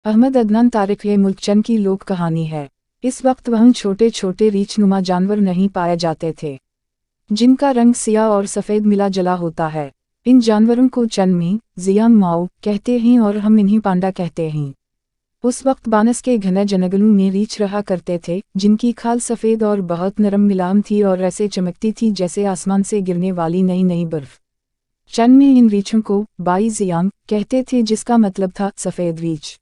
अहमद अदनान तारिक ये मुल्कचंद की लोक कहानी है। इस वक्त वहाँ छोटे छोटे रीछनुमा जानवर नहीं पाए जाते थे, जिनका रंग सियाह और सफ़ेद मिला जला होता है। इन जानवरों को चनमी, जियान माओ कहते हैं और हम इन्हीं पांडा कहते हैं। उस वक्त बानस के घने जंगलों में रीछ रहा करते थे, जिनकी खाल सफ़ेद और बहुत नरम मिलाम थी और ऐसे चमकती थी जैसे आसमान से गिरने वाली नई नई बर्फ। चनमी इन रीछों को बाई जियांग कहते थे, जिसका मतलब था सफ़ेद रीछ।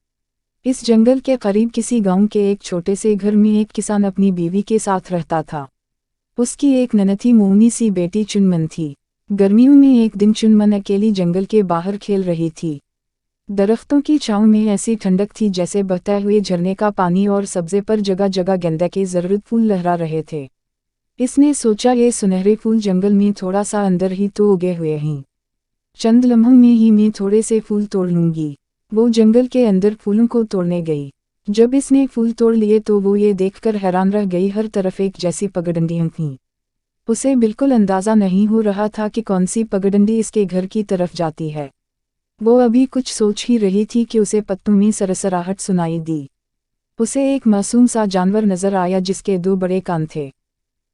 इस जंगल के करीब किसी गांव के एक छोटे से घर में एक किसान अपनी बीवी के साथ रहता था। उसकी एक नन्ही मोहनी सी बेटी चुनमन थी। गर्मियों में एक दिन चुनमन अकेली जंगल के बाहर खेल रही थी। दरख्तों की छांव में ऐसी ठंडक थी जैसे बहते हुए झरने का पानी, और सब्जे पर जगह जगह गेंदे के जरूरत फूल लहरा रहे थे। इसने सोचा, ये सुनहरे फूल जंगल में थोड़ा सा अंदर ही तो उगे हुए हैं, चंद लम्हों में ही मैं थोड़े से फूल तोड़ लूंगी। वो जंगल के अंदर फूलों को तोड़ने गई। जब इसने फूल तोड़ लिए तो वो ये देखकर हैरान रह गई, हर तरफ एक जैसी पगडंडियां थीं। उसे बिल्कुल अंदाज़ा नहीं हो रहा था कि कौन सी पगडंडी इसके घर की तरफ जाती है। वो अभी कुछ सोच ही रही थी कि उसे पत्तों में सरसराहट सुनाई दी। उसे एक मासूम सा जानवर नजर आया जिसके 2 बड़े कान थे।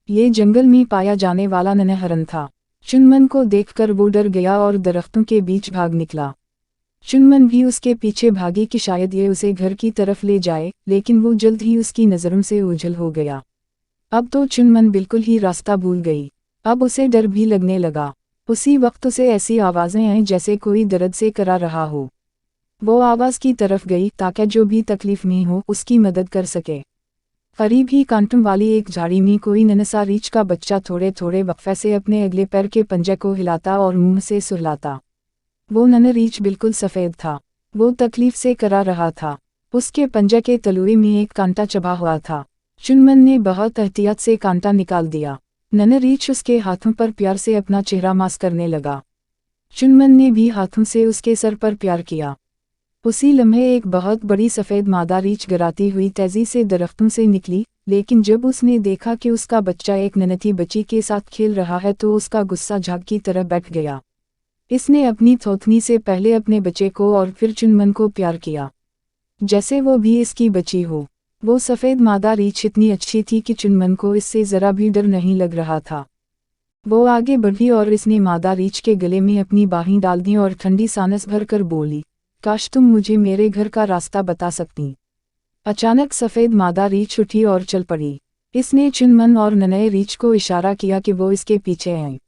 ये जंगल में पाया जाने वाला नन्हा हरन था। चुनमन को देखकर वो डर गया और दरख्तों के बीच भाग निकला। चुनमन भी उसके पीछे भागी कि शायद ये उसे घर की तरफ ले जाए, लेकिन वो जल्द ही उसकी नज़रों से ओझल हो गया। अब तो चुनमन बिल्कुल ही रास्ता भूल गई। अब उसे डर भी लगने लगा। उसी वक्त उसे ऐसी आवाज़ें आईं जैसे कोई दर्द से करा रहा हो। वो आवाज़ की तरफ गई ताकि जो भी तकलीफ में हो उसकी मदद कर सके। करीब ही कांटों वाली एक झाड़ी में कोई नन्हा रीछ का बच्चा थोड़े थोड़े वक्फे से अपने अगले पैर के पंजे को हिलाता और मुंह से सुहलाता। वो नन्हा रीछ बिल्कुल सफ़ेद था। वो तकलीफ से करा रहा था। उसके पंजे के तलुए में एक कांटा चबा हुआ था। चुनमन ने बहुत एहतियात से कांटा निकाल दिया। नन्हा रीछ उसके हाथों पर प्यार से अपना चेहरा मास करने लगा। चुनमन ने भी हाथों से उसके सर पर प्यार किया। उसी लम्हे एक बहुत बड़ी सफ़ेद मादा रीछ गराती हुई तेजी से दरख्तों से निकली, लेकिन जब उसने देखा कि उसका बच्चा एक नन्ही बच्ची के साथ खेल रहा है तो उसका गुस्सा झाग की तरह बैठ गया। इसने अपनी थोथनी से पहले अपने बच्चे को और फिर चुनमन को प्यार किया, जैसे वो भी इसकी बच्ची हो। वो सफ़ेद मादा रीछ इतनी अच्छी थी कि चुनमन को इससे ज़रा भी डर नहीं लग रहा था। वो आगे बढ़ी और इसने मादा रीछ के गले में अपनी बाहें डाल दी और ठंडी सांस भरकर बोली, काश तुम मुझे मेरे घर का रास्ता बता सकती। अचानक सफ़ेद मादा रीछ उठी और चल पड़ी। इसने चुनमन और नन्हे रीछ को इशारा किया कि वो इसके पीछे आए।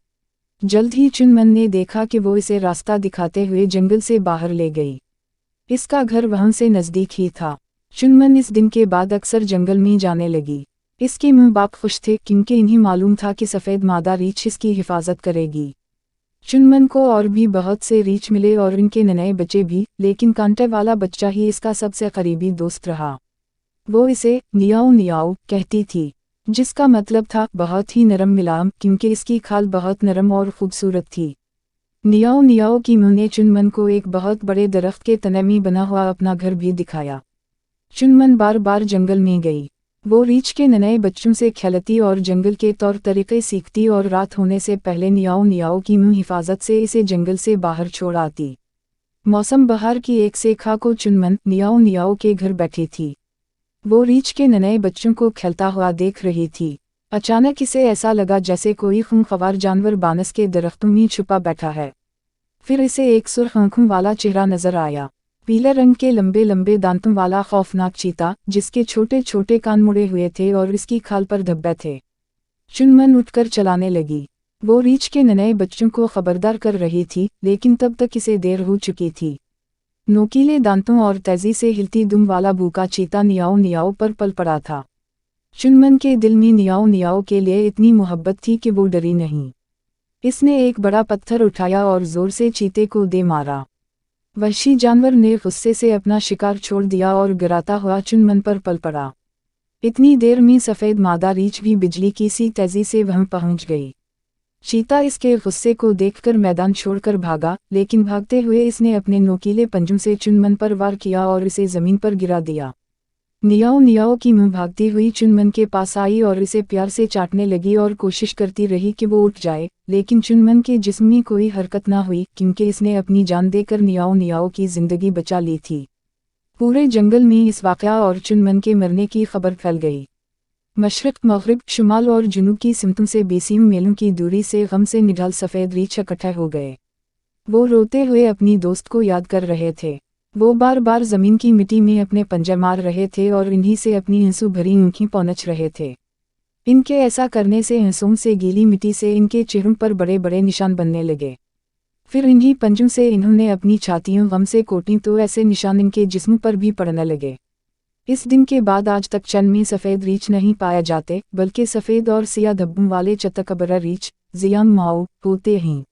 जल्द ही चुनमन ने देखा कि वो इसे रास्ता दिखाते हुए जंगल से बाहर ले गई। इसका घर वहाँ से नज़दीक ही था। चुनमन इस दिन के बाद अक्सर जंगल में जाने लगी। इसके माँ बाप खुश थे क्योंकि इन्हें मालूम था कि सफ़ेद मादा रीछ इसकी हिफाजत करेगी। चुनमन को और भी बहुत से रीछ मिले और इनके नन्हे बच्चे भी, लेकिन कांटे वाला बच्चा ही इसका सबसे करीबी दोस्त रहा। वो इसे नियाओ नियाओ कहती थी, जिसका मतलब था बहुत ही नरम मिलाम, क्योंकि इसकी खाल बहुत नरम और खूबसूरत थी। नियाओ नियाओ की मुँह ने चुनमन को एक बहुत बड़े दरख्त के तने में बना हुआ अपना घर भी दिखाया। चुनमन बार बार जंगल में गई। वो रीछ के नन्हे बच्चों से खेलती और जंगल के तौर तरीके सीखती और रात होने से पहले नियाओ नियाओ की मुँह हिफाजत से इसे जंगल से बाहर छोड़ आती। मौसम बहार की एक सेखा को चुनमन नियाओ नियाओ के घर बैठी थी। वो रीछ के नन्हे बच्चों को खेलता हुआ देख रही थी। अचानक इसे ऐसा लगा जैसे कोई खूंखार जानवर बानस के दरख्तों में छुपा बैठा है। फिर इसे एक सुर्ख आंखों वाला चेहरा नजर आया। पीले रंग के लंबे लंबे दांतों वाला खौफनाक चीता, जिसके छोटे छोटे कान मुड़े हुए थे और इसकी खाल पर धब्बे थे। चुनमन उठकर चलाने लगी। वो रीछ के नन्हे बच्चों को खबरदार कर रही थी, लेकिन तब तक इसे देर हो चुकी थी। नोकीले दांतों और तेजी से हिलती दुम वाला भूखा चीता नियाओ नियाओ पर पल पड़ा था। चुनमन के दिल में नियाओ नियाओ के लिए इतनी मोहब्बत थी कि वो डरी नहीं। इसने एक बड़ा पत्थर उठाया और जोर से चीते को दे मारा। वहशी जानवर ने गुस्से से अपना शिकार छोड़ दिया और गिराता हुआ चुनमन पर पल पड़ा। इतनी देर में सफ़ेद मादा रीछ भी बिजली की सी तेजी से वहां पहुंच गई। चीता इसके गुस्से को देखकर मैदान छोड़कर भागा, लेकिन भागते हुए इसने अपने नोकीले पंजों से चुनमन पर वार किया और इसे जमीन पर गिरा दिया। नियाओ नियाओ की मुँह भागती हुई चुनमन के पास आई और इसे प्यार से चाटने लगी और कोशिश करती रही कि वो उठ जाए, लेकिन चुनमन के जिस्म में कोई हरकत ना हुई क्योंकि इसने अपनी जान देकर नियाओ नियाओ की जिंदगी बचा ली थी। पूरे जंगल में इस वाक़या और चुनमन के मरने की खबर फैल गई। मशरिक़, मग़रिब, शुमाल और जुनूब की सिमतों से बेसीम मीलों की दूरी से गम से निढाल सफ़ेद रीछ इकट्ठे हो गए। वो रोते हुए अपनी दोस्त को याद कर रहे थे। वो बार बार ज़मीन की मिट्टी में अपने पंजे मार रहे थे और इन्हीं से अपनी आंसू भरी आँखें पहुँच रहे थे। इनके ऐसा करने से आंसुओं से गीली मिट्टी से इनके चेहरों पर बड़े बड़े निशान बनने लगे। फिर इन्हीं पंजों से इन्होंने अपनी छातियों गम से कोटी तो ऐसे निशान इनके जिस्म पर भी पड़ने लगे। इस दिन के बाद आज तक चंद में सफ़ेद रीछ नहीं पाए जाते, बल्कि सफ़ेद और सिया धब्बों वाले चतकबरा रीछ जियान माओ होते हैं,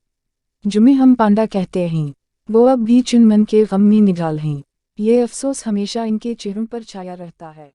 जिन्हें हम पांडा कहते हैं। वो अब भी चुनमन के गम में निढाल हैं। ये अफसोस हमेशा इनके चेहरों पर छाया रहता है।